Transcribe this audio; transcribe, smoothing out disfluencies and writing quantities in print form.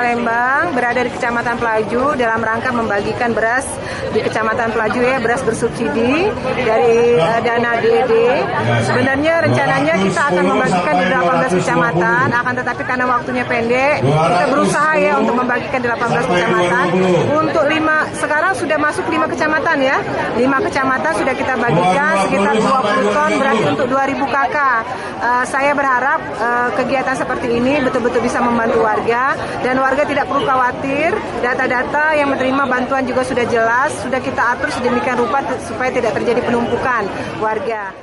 Palembang, berada di Kecamatan Pelaju dalam rangka membagikan beras di Kecamatan Pelaju ya, beras bersubsidi dari dana DED. Sebenarnya rencananya kita akan membagikan di 18 kecamatan, akan tetapi karena waktunya pendek, kita berusaha ya untuk membagikan di 18 kecamatan. Untuk 5, sekarang sudah masuk 5 kecamatan ya. 5 kecamatan sudah kita bagikan sekitar 20 ton, berarti untuk 2000 KK. Saya berharap kegiatan seperti ini betul-betul bisa membantu warga, dan warga tidak perlu khawatir. Data-data yang menerima bantuan juga sudah jelas, sudah kita atur sedemikian rupa supaya tidak terjadi penumpukan warga.